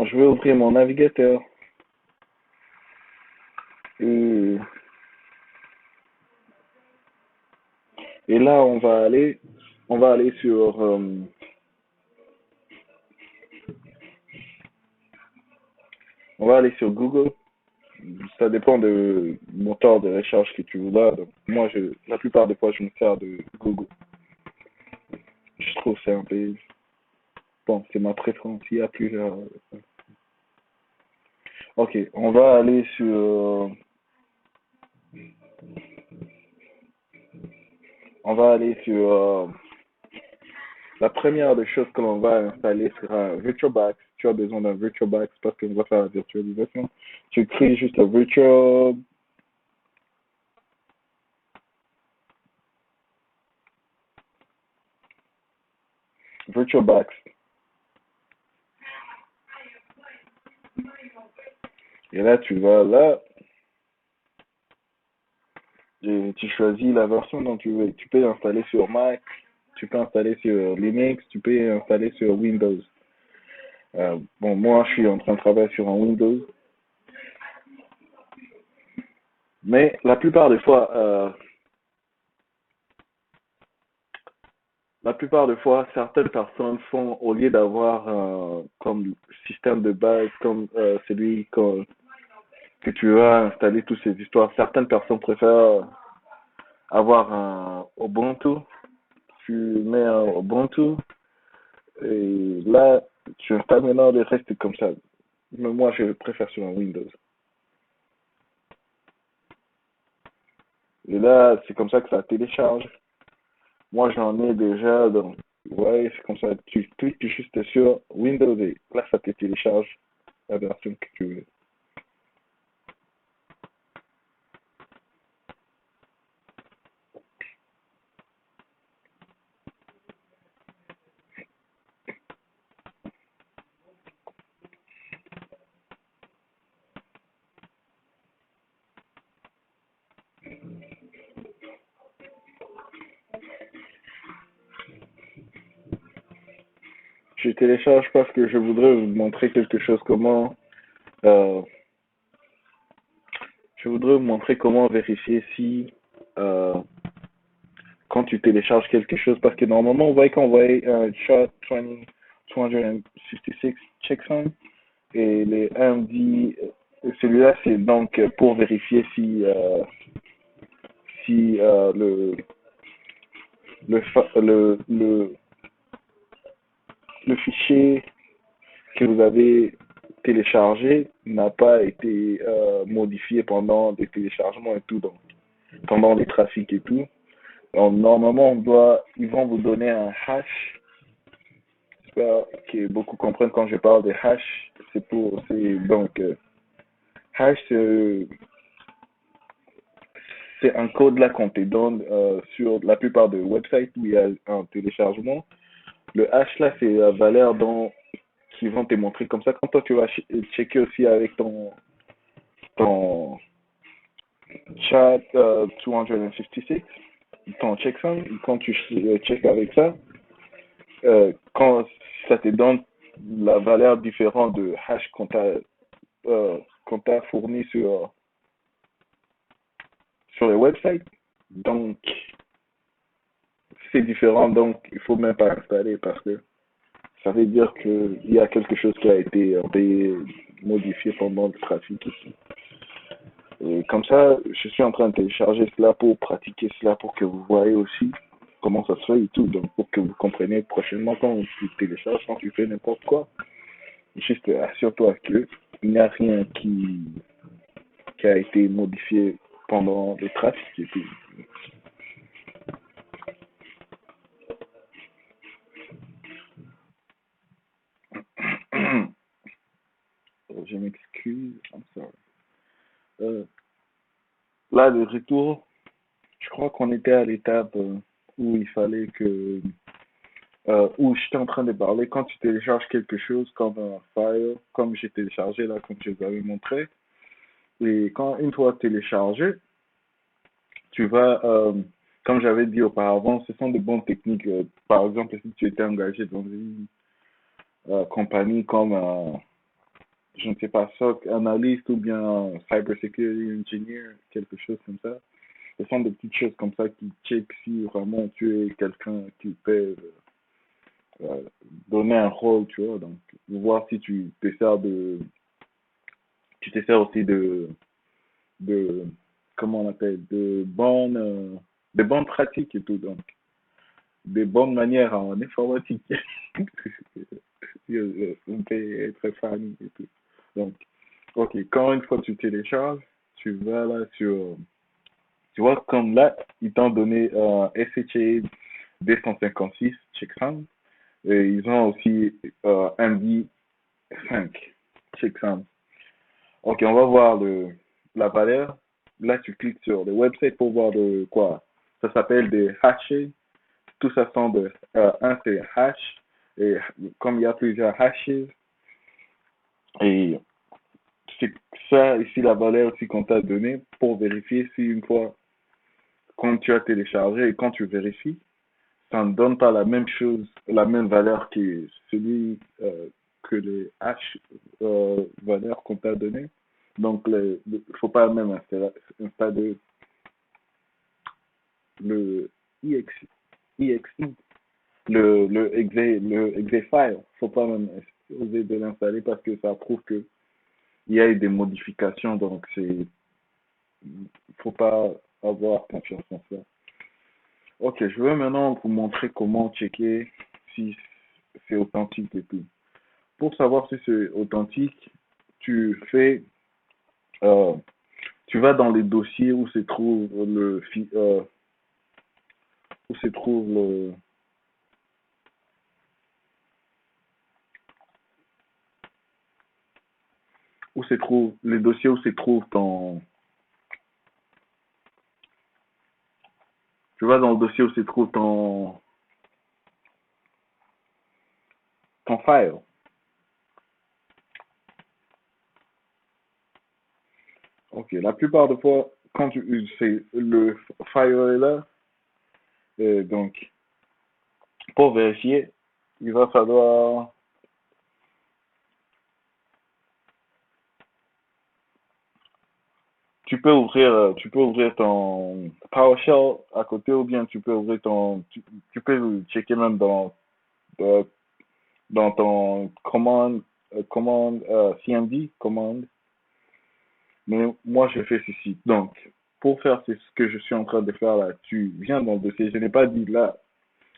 Bon, je vais ouvrir mon navigateur. Et, et là, on va aller sur Google. Ça dépend de moteur de recherche que tu voudras. Donc, moi, la plupart des fois, je me sers de Google. Je trouve que c'est un peu, bon, c'est ma préférence. Il y a plusieurs. Ok, on va aller sur la première des choses que l'on va installer sera un VirtualBox. Tu as besoin d'un VirtualBox parce qu'on va faire la virtualisation. Tu crées juste un VirtualBox. Et là, tu vas là, et tu choisis la version dont tu veux. Tu peux l'installer sur Mac, tu peux installer sur Linux, tu peux installer sur Windows. Bon, moi, je suis en train de travailler sur un Windows, mais la plupart des fois, certaines personnes font, au lieu d'avoir comme système de base, comme celui que tu vas installer toutes ces histoires, certaines personnes préfèrent avoir un Ubuntu. Tu mets un Ubuntu et là, tu installes maintenant le reste comme ça. Mais moi, je préfère sur un Windows. Et là, c'est comme ça que ça télécharge. Moi, j'en ai déjà, donc, ouais, c'est comme ça. Tu cliques juste sur Windows et là, ça te télécharge la version que tu veux. Je télécharge parce que je voudrais vous montrer quelque chose, euh, je voudrais vous montrer comment vérifier si, euh, quand tu télécharges quelque chose, parce que normalement, on voit qu'on voit un shot 20, 256 checksum et les MD, celui-là, c'est donc pour vérifier si le, fa- le fichier que vous avez téléchargé n'a pas été modifié pendant les téléchargements et tout, donc pendant les trafics et tout. Donc, normalement, ils vont vous donner un hash. J'espère que beaucoup comprennent quand je parle de hash. Hash, c'est un code là qu'on te donne sur la plupart des websites où il y a un téléchargement. Le hash là, c'est la valeur qu'ils vont te montrer comme ça. Quand toi tu vas checker aussi avec ton chat 256, ton checksum, quand tu check avec ça, quand ça te donne la valeur différente de hash qu'on t'a fourni sur les websites. Donc, c'est différent, donc il faut même pas installer parce que ça veut dire qu'il y a quelque chose qui a été modifié pendant le trafic ici. Et comme ça, je suis en train de télécharger cela pour pratiquer cela pour que vous voyez aussi comment ça se fait et tout. Donc, pour que vous compreniez prochainement quand tu télécharges, quand tu fais n'importe quoi, juste assure-toi qu'il n'y a rien qui a été modifié pendant le trafic et tout. Je m'excuse. I'm sorry. Euh, Là, le retour, je crois qu'on était à l'étape où il fallait où j'étais en train de parler, quand tu télécharges quelque chose comme un file, comme j'ai téléchargé là, comme je vous avais montré, et une fois téléchargé, tu vas, comme j'avais dit auparavant, ce sont de bonnes techniques. Par exemple, si tu étais engagé dans une compagnie comme je ne sais pas, SOC analyst ou bien cyber security engineer, quelque chose comme ça. Ce sont des petites choses comme ça qui check si vraiment tu es quelqu'un qui peut euh, donner un rôle, tu vois. Donc, voir si tu te sers aussi de, comment on appelle, de bonnes pratiques et tout. Donc, des bonnes manières en informatique. On peut être famille et tout. Donc, ok, quand une fois tu télécharges, tu vas là sur, tu vois, comme là, ils t'ont donné SHA 256 checksum et ils ont aussi MD5 checksum. Ok, on va voir la valeur. Là, tu cliques sur le website pour voir de quoi. Ça s'appelle des hashes. Tout ça sont un c'est hash. Et comme il y a plusieurs hashes, et c'est ça ici la valeur aussi qu'on t'a donnée pour vérifier si une fois quand tu as téléchargé et quand tu vérifies, ça ne donne pas la même chose, la même valeur que celui que les hash valeurs qu'on t'a donné. Donc, il ne faut pas même installer le EXE, le exe file. Faut pas même oser de l'installer parce que ça prouve que il y a eu des modifications. Donc, faut pas avoir confiance en ça. Ok, je vais maintenant vous montrer comment checker si c'est authentique et tout. Pour savoir si c'est authentique, tu fais, euh, tu vas dans les dossiers où se trouve où se trouve les dossiers où se trouve tu vas dans le dossier où se trouve ton file. Ok, la plupart des fois, quand c'est le file est là, donc pour vérifier, il va falloir, tu peux ouvrir ton PowerShell à côté ou bien tu peux ouvrir tu peux checker même euh, dans ton CMD, commande. Mais moi, je fais ceci. Donc, pour faire ce que je suis en train de faire là, tu viens dans le dossier. Je n'ai pas dit là,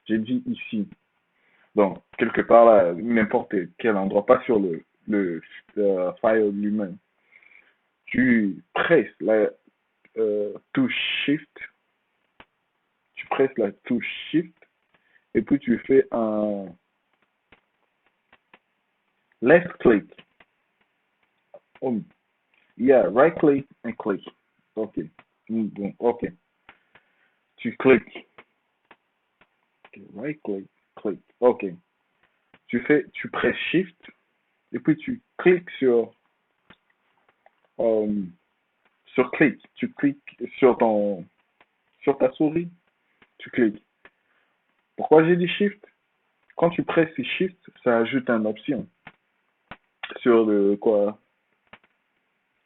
j'ai dit ici. Donc, quelque part là, n'importe quel endroit, pas sur le file lui-même. Tu presses la touche Shift, tu presses la touche Shift, et puis tu fais un left click. Oh, yeah, right click and click. Ok. Bon, ok. Tu cliques. Okay, right click, click. Ok. Tu presses Shift, et puis tu cliques euh, sur clic. Tu cliques sur ta souris, tu cliques. Pourquoi j'ai dit Shift? Quand tu presses Shift, ça ajoute une option sur le quoi?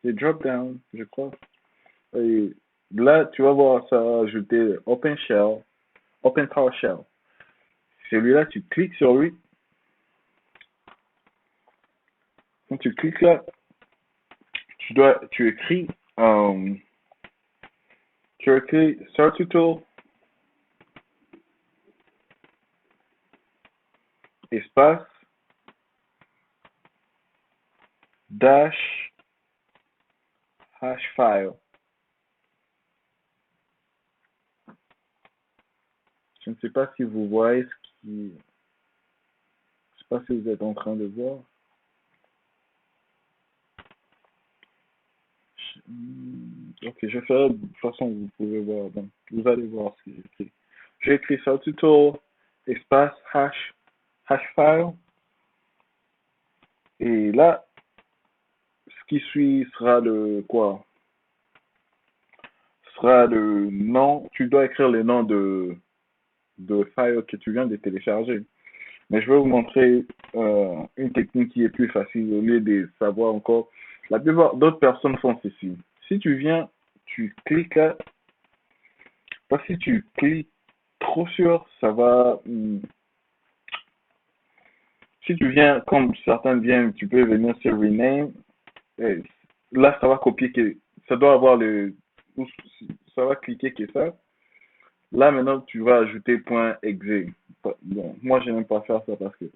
C'est drop down, je crois. Et là, tu vas voir ça ajouter Open Shell, Open PowerShell. Celui-là, tu cliques sur lui. Quand tu cliques là, tu écris, euh, tu écris Certutal espace dash hash file. Je ne sais pas si vous voyez je sais pas si vous êtes en train de voir. Ok, je ferai de toute façon, vous pouvez voir. Donc, vous allez voir ce que j'ai écrit. J'ai écrit Certutal espace hash file. Et là, ce qui suit sera le quoi? Sera le nom. Tu dois écrire le nom de file que tu viens de télécharger. Mais je vais vous montrer une technique qui est plus facile au lieu de savoir encore. La plupart d'autres personnes font ceci. Si tu viens, tu cliques là, parce que si tu cliques trop sur, ça va. Si tu viens, comme certains viennent, tu peux venir sur Rename. Et là, ça va copier que ça doit avoir ça va cliquer que ça. Là, maintenant, tu vas ajouter .exe. Bon, moi, je n'aime pas faire ça parce que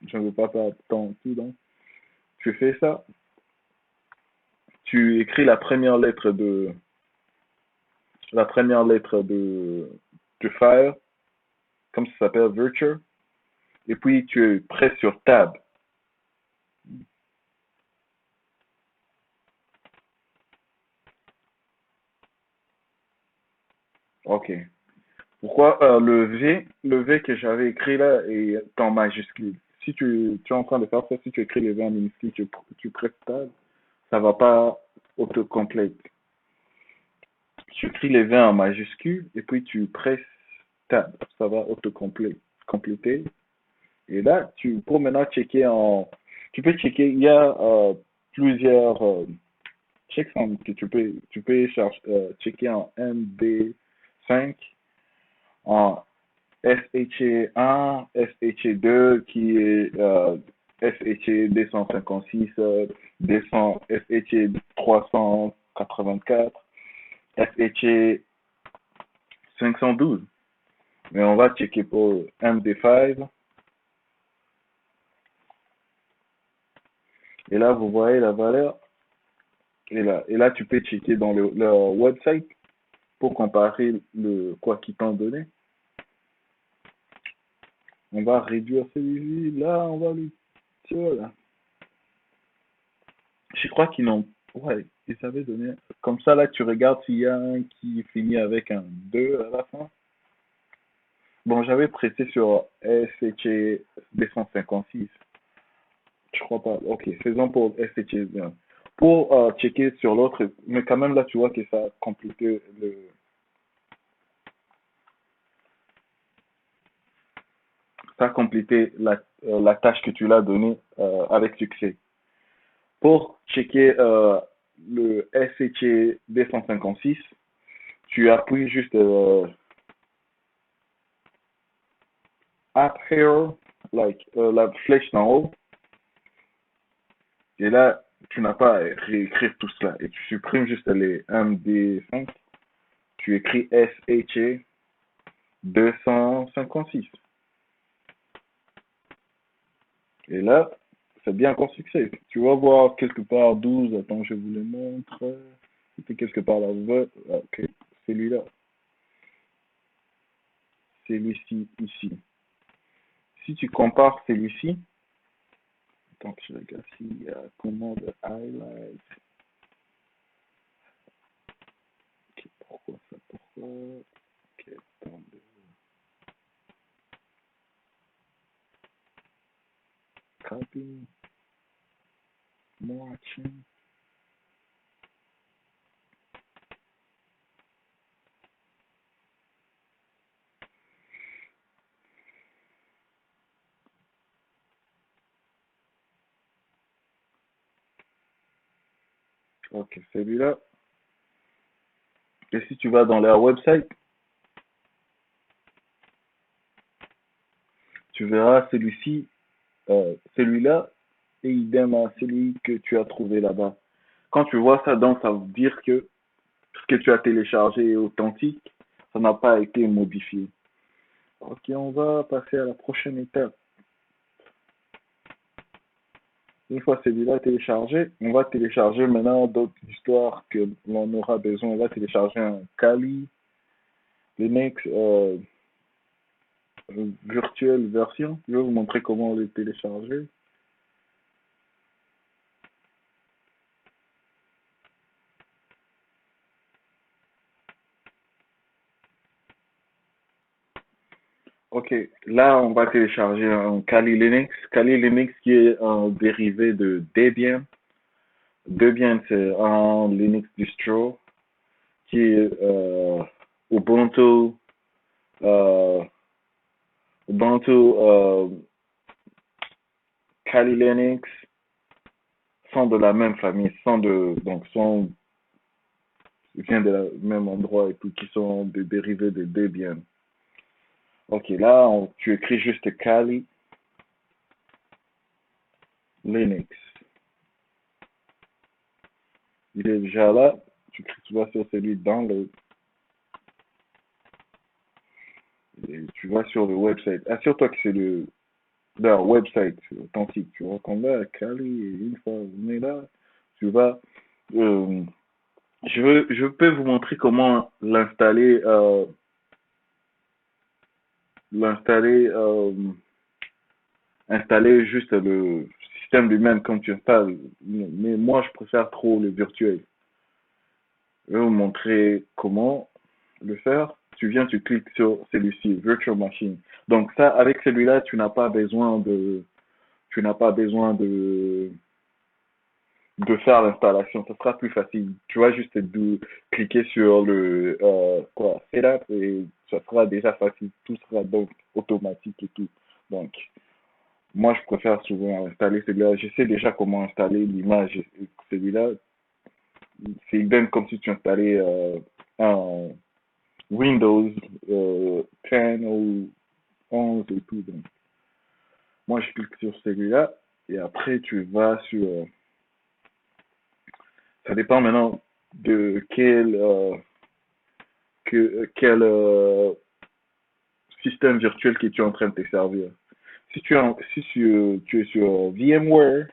je ne veux pas perdre temps tout. Donc, tu fais ça. Tu écris la première lettre de file, comme ça s'appelle Virtual. Et puis, tu presses sur Tab. OK. Pourquoi le V que j'avais écrit là est en majuscule. Si tu es en train de faire ça, si tu écris le V en minuscule, tu presses Tab, ça va pas autocomplete. Tu écris le V en majuscule et puis tu presses Tab, ça va compléter. Et là, pour maintenant tu peux checker, il y a plusieurs checksums que tu peux checker en MD5, en SHA1, SHA2 qui est SHA 256, 200, SHA 384, SHA 512. Mais on va checker pour MD5. Et là, vous voyez la valeur. Et là tu peux checker dans leur website pour comparer quoi qu'ils t'ont donné. On va réduire celui-ci. Là, on va lui. Tu vois, là. Je crois qu'ils n'ont. Ouais, ils avaient donné. Comme ça, là, tu regardes s'il y a un qui finit avec un 2 à la fin. Bon, j'avais pressé sur SHA 256. Je crois pas. Ok, faisons pour SHA. Pour checker sur l'autre, mais quand même, là, tu vois que ça a complété la tâche que tu l'as donnée avec succès. Pour checker le SHA 256, tu appuies juste up here, la flèche en haut, et là, tu n'as pas à réécrire tout cela. Et tu supprimes juste les MD5, tu écris SHA 256. Et là, c'est bien encore succès. Tu vas voir quelque part 12. Attends, je vous le montre. C'était quelque part là. Ok, celui-là. Celui-ci, ici. Si tu compares celui-ci, attends que je regarde s'il y a commande highlight. Ok, pourquoi ça? Pourquoi? Ok, attendez. Copy, more action. Ok, celui-là. Et si tu vas dans leur website, tu verras celui-là et idem à celui que tu as trouvé là-bas. Quand tu vois ça, donc ça veut dire que ce que tu as téléchargé est authentique, ça n'a pas été modifié. Ok, on va passer à la prochaine étape. Une fois celui-là téléchargé, on va télécharger maintenant d'autres histoires que l'on aura besoin. On va télécharger un Kali Linux virtual version. Je vais vous montrer comment le télécharger. Ok, là on va télécharger un Kali Linux. Kali Linux qui est un dérivé de Debian. Debian c'est un Linux distro qui est Ubuntu euh, Ubuntu, Kali Linux sont de la même famille, sont viennent de la même endroit et tout, qui sont des dérivés de Debian. Ok, là, tu écris juste Kali Linux. Il est déjà là. Tu vas sur celui download et tu vas sur le website. Assure-toi que c'est le website authentique. Tu vois, qu'on va à Kali et une fois on est là, tu vas. euh, je peux vous montrer comment l'installer, installer juste le système lui-même comme tu installes. Mais moi, je préfère trop le virtuel. Je vais vous montrer comment le faire. Tu viens, tu cliques sur celui-ci, Virtual Machine. Donc ça, avec celui-là, tu n'as pas besoin de faire l'installation. Ça sera plus facile. Tu vas juste cliquer sur le setup et ça sera déjà facile. Tout sera donc automatique et tout. Donc moi, je préfère souvent installer celui-là. Je sais déjà comment installer l'image. Celui-là, c'est même comme si tu installais un Windows 10 ou 11 et tout. Donc, moi, je clique sur celui-là et après, tu vas sur. Ça dépend maintenant de quel système virtuel que tu es en train de te servir. Si tu es sur VMware,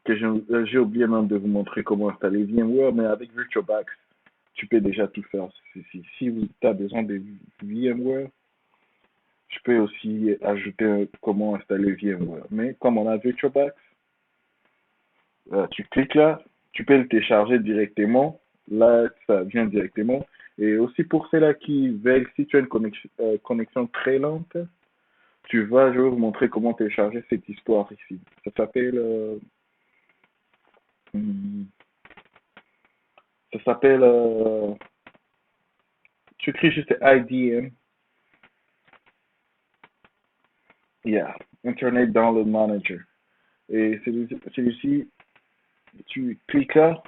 que j'ai oublié même de vous montrer comment installer VMware, mais avec VirtualBox, tu peux déjà tout faire. Si tu as besoin de VMware, je peux aussi ajouter comment installer VMware. Mais comme on a VirtualBox, tu cliques là, tu peux le télécharger directement. Là, ça vient directement. Et aussi pour ceux-là qui veulent, si tu as une connexion très lente, je vais vous montrer comment télécharger cette histoire ici. Ça s'appelle, hmm, ça s'appelle, tu écris juste IDM, yeah, Internet Download Manager. Et celui-ci, tu cliques là,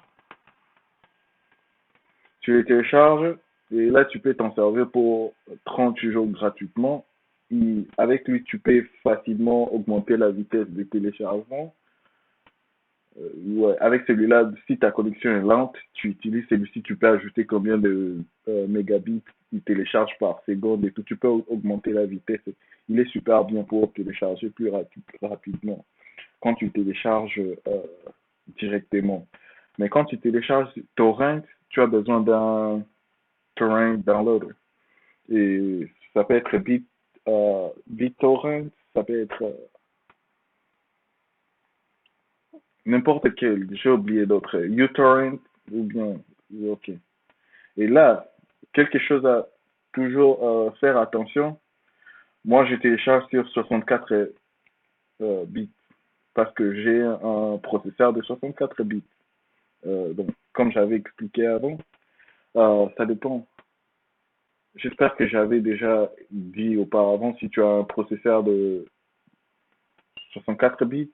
tu le télécharges, et là, tu peux t'en servir pour 30 jours gratuitement. Et avec lui, tu peux facilement augmenter la vitesse de téléchargement. Ouais, avec celui-là, si ta connexion est lente, tu utilises celui-ci, tu peux ajouter combien de mégabits il télécharge par seconde et tout. Tu peux augmenter la vitesse. Il est super bien pour télécharger plus rapidement quand tu télécharges directement. Mais quand tu télécharges Torrent, tu as besoin d'un Torrent Downloader. Et ça peut être BitTorrent, ça peut être n'importe quel. J'ai oublié d'autres. uTorrent ou bien. Ok. Et là, quelque chose à toujours faire attention. Moi, je télécharge sur 64 bits parce que j'ai un processeur de 64 bits. Donc, comme j'avais expliqué avant, ça dépend. J'espère que j'avais déjà dit auparavant, si tu as un processeur de 64 bits,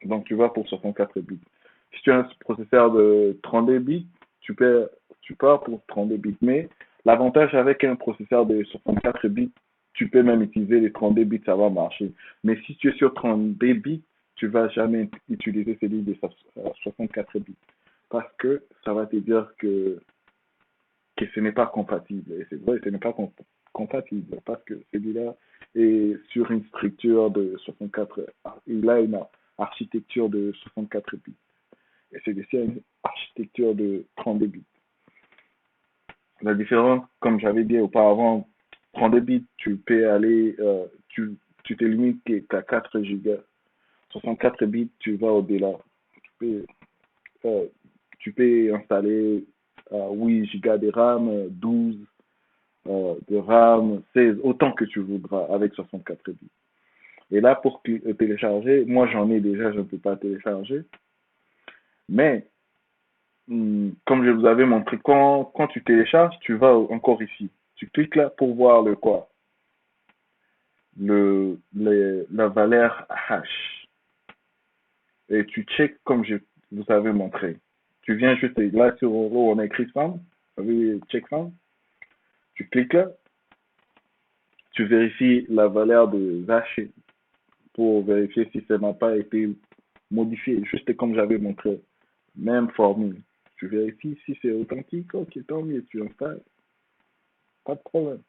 donc tu vas pour 64 bits. Si tu as un processeur de 32 bits, tu pars pour 32 bits. Mais l'avantage avec un processeur de 64 bits, tu peux même utiliser les 32 bits, ça va marcher. Mais si tu es sur 32 bits, tu vas jamais utiliser celui de 64 bits. Parce que ça va te dire que ce n'est pas compatible. Et c'est vrai, ce n'est pas compatible parce que celui-là est sur une structure de 64, il a une architecture de 64 bits. Et celui-ci a une architecture de 32 bits. La différence, comme j'avais dit auparavant, 32 bits, tu peux aller, tu te limites qu'à 4 gigas. 64 bits, tu vas au-delà. Tu peux, euh, tu peux installer 8 gigas de RAM, 12 de RAM, 16, autant que tu voudras avec 64 bits. Et là, pour télécharger, moi j'en ai déjà, je ne peux pas télécharger. Mais, comme je vous avais montré, quand tu télécharges, tu vas encore ici. Tu cliques là pour voir le quoi. la valeur hash et tu check comme je vous avais montré. Tu viens juste là sur où on a écrit spam, vous avez check spam, tu cliques là, tu vérifies la valeur de hash pour vérifier si ça n'a pas été modifié, juste comme j'avais montré. Même formule. Tu vérifies si c'est authentique, ok, tant mieux, tu installes, pas de problème.